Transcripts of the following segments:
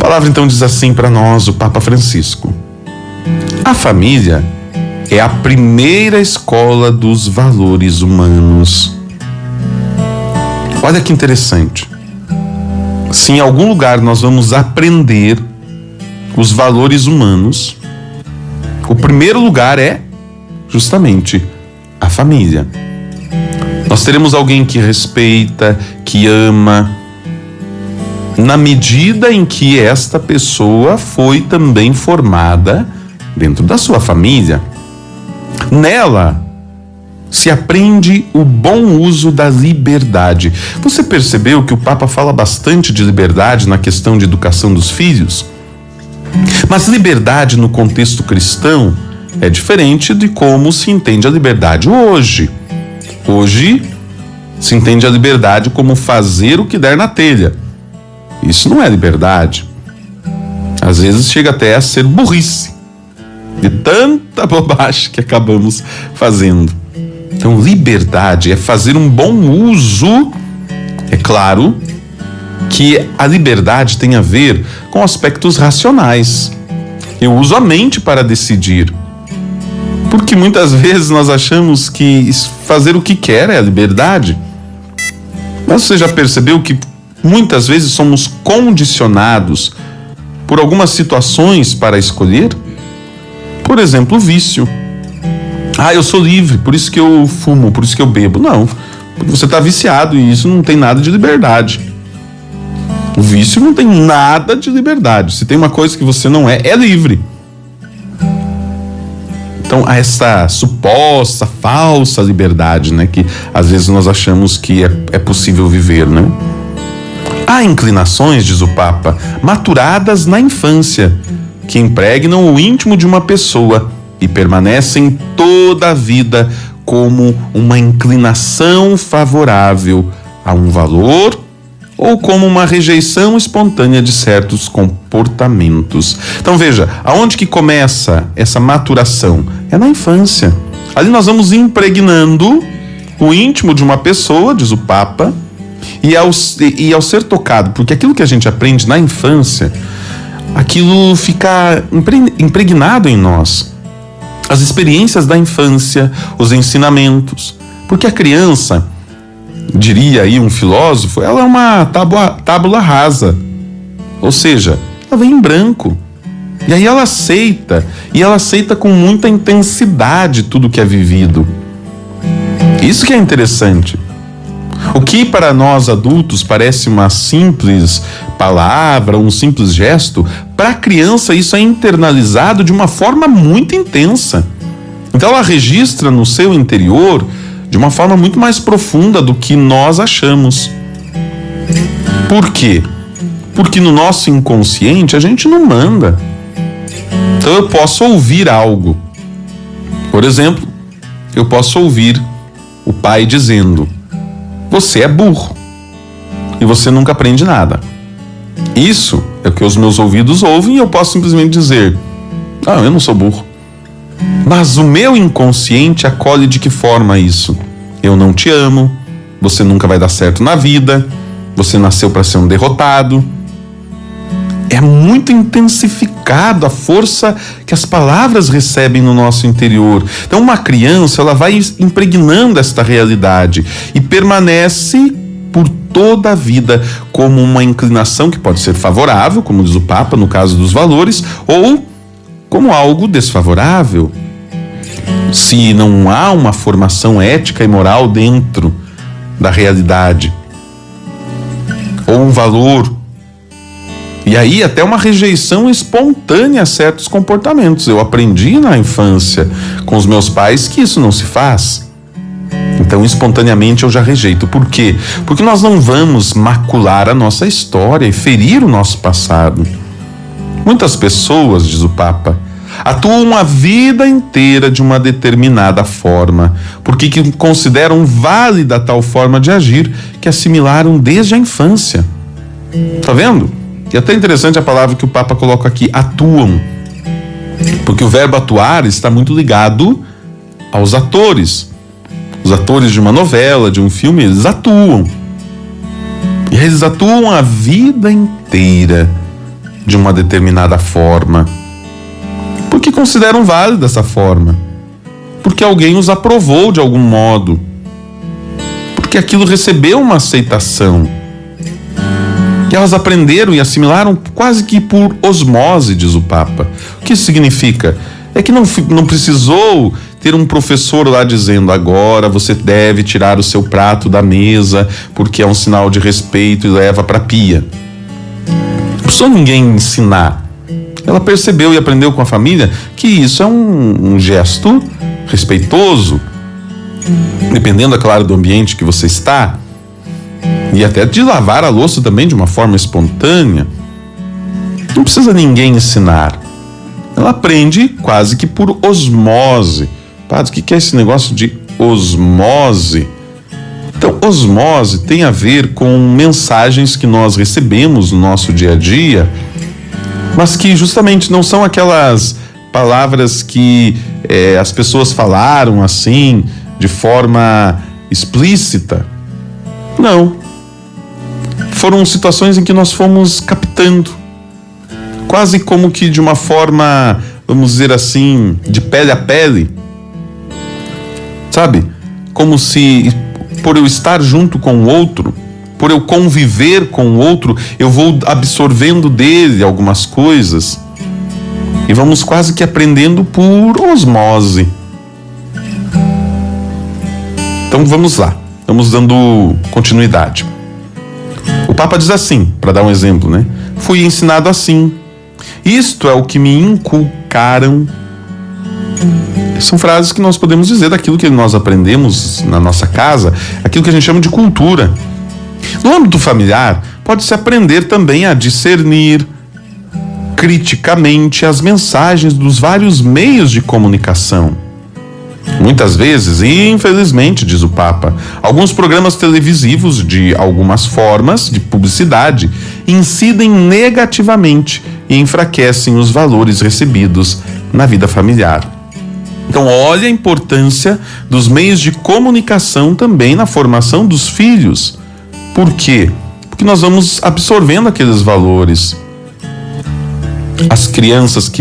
palavra então diz assim para nós, o Papa Francisco: a família é a primeira escola dos valores humanos. Olha que interessante. Se em algum lugar nós vamos aprender os valores humanos, o primeiro lugar é justamente a família. Nós teremos alguém que respeita, que ama, na medida em que esta pessoa foi também formada dentro da sua família. Nela se aprende o bom uso da liberdade. Você percebeu que o Papa fala bastante de liberdade na questão de educação dos filhos? Mas liberdade no contexto cristão é diferente de como se entende a liberdade hoje. Hoje se entende a liberdade como fazer o que der na telha. Isso não é liberdade. Às vezes chega até a ser burrice, de tanta bobagem que acabamos fazendo. Então, liberdade é fazer um bom uso. É claro que a liberdade tem a ver com aspectos racionais. Eu uso a mente para decidir. Porque muitas vezes nós achamos que fazer o que quer é a liberdade. Mas você já percebeu que muitas vezes somos condicionados por algumas situações para escolher? Por exemplo, o vício. Eu sou livre, por isso que eu fumo, por isso que eu bebo. Não, porque você está viciado e isso não tem nada de liberdade. O vício não tem nada de liberdade. Se tem uma coisa que você não é livre. Então, há essa suposta, falsa liberdade, né? Que às vezes nós achamos que é possível viver, né? Há inclinações, diz o Papa, maturadas na infância, que impregnam o íntimo de uma pessoa e permanecem toda a vida como uma inclinação favorável a um valor ou como uma rejeição espontânea de certos comportamentos. Então veja, aonde que começa essa maturação? É na infância. Ali nós vamos impregnando o íntimo de uma pessoa, diz o Papa, e ao ser tocado, porque aquilo que a gente aprende na infância, aquilo fica impregnado em nós. As experiências da infância, os ensinamentos, porque a criança, diria aí um filósofo, ela é uma tábula rasa, ou seja, ela vem em branco, e aí ela aceita com muita intensidade tudo que é vivido. Isso que é interessante. O que para nós adultos parece uma simples palavra, um simples gesto, para a criança isso é internalizado de uma forma muito intensa. Então ela registra no seu interior de uma forma muito mais profunda do que nós achamos. Por quê? Porque no nosso inconsciente a gente não manda. Então eu posso ouvir algo. Por exemplo, eu posso ouvir o pai dizendo: você é burro e você nunca aprende nada. Isso é o que os meus ouvidos ouvem e eu posso simplesmente dizer: eu não sou burro. Mas o meu inconsciente acolhe de que forma isso? Eu não te amo, você nunca vai dar certo na vida, você nasceu para ser um derrotado. É muito intensificado a força que as palavras recebem no nosso interior. Então uma criança, ela vai impregnando esta realidade e permanece por toda a vida como uma inclinação que pode ser favorável, como diz o Papa no caso dos valores, ou como algo desfavorável. Se não há uma formação ética e moral dentro da realidade, ou um valor, e aí até uma rejeição espontânea a certos comportamentos. Eu aprendi na infância com os meus pais que isso não se faz. Então, espontaneamente eu já rejeito. Por quê? Porque nós não vamos macular a nossa história e ferir o nosso passado. Muitas pessoas, diz o Papa, atuam a vida inteira de uma determinada forma, porque consideram válida tal forma de agir que assimilaram desde a infância. Tá vendo? E até interessante a palavra que o Papa coloca aqui, atuam. Porque o verbo atuar está muito ligado aos atores. Os atores de uma novela, de um filme, eles atuam. E eles atuam a vida inteira de uma determinada forma, porque consideram válido dessa forma, porque alguém os aprovou de algum modo, porque aquilo recebeu uma aceitação. E elas aprenderam e assimilaram quase que por osmose, diz o Papa. O que isso significa? É que não precisou ter um professor lá dizendo: agora você deve tirar o seu prato da mesa porque é um sinal de respeito e leva para a pia. Não precisou ninguém ensinar. Ela percebeu e aprendeu com a família que isso é um gesto respeitoso, dependendo, é claro, do ambiente que você está, e até de lavar a louça também de uma forma espontânea. Não precisa ninguém ensinar. Ela aprende quase que por osmose. Padre, o que é esse negócio de osmose? Então, osmose tem a ver com mensagens que nós recebemos no nosso dia a dia, mas que justamente não são aquelas palavras que as pessoas falaram assim, de forma explícita. Não. Foram situações em que nós fomos captando, quase como que de uma forma, vamos dizer assim, de pele a pele. Sabe? Como se, por eu estar junto com o outro, por eu conviver com o outro, eu vou absorvendo dele algumas coisas e vamos quase que aprendendo por osmose. Então vamos lá, vamos dando continuidade. O Papa diz assim, para dar um exemplo, né? Fui ensinado assim. Isto é o que me inculcaram. São frases que nós podemos dizer daquilo que nós aprendemos na nossa casa, aquilo que a gente chama de cultura. No âmbito familiar, pode-se aprender também a discernir criticamente as mensagens dos vários meios de comunicação. Muitas vezes, e infelizmente, diz o Papa, alguns programas televisivos de algumas formas de publicidade incidem negativamente e enfraquecem os valores recebidos na vida familiar. Então, olha a importância dos meios de comunicação também na formação dos filhos. Por quê? Porque nós vamos absorvendo aqueles valores. As crianças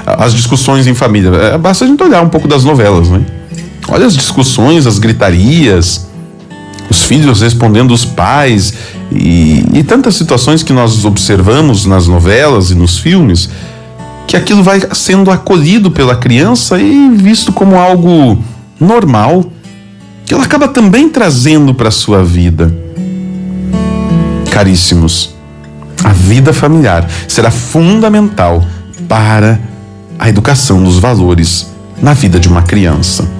as discussões em família, basta a gente olhar um pouco das novelas, né? Olha as discussões, as gritarias, os filhos respondendo os pais e tantas situações que nós observamos nas novelas e nos filmes, que aquilo vai sendo acolhido pela criança e visto como algo normal, que ela acaba também trazendo para a sua vida. Caríssimos, a vida familiar será fundamental para a educação dos valores na vida de uma criança.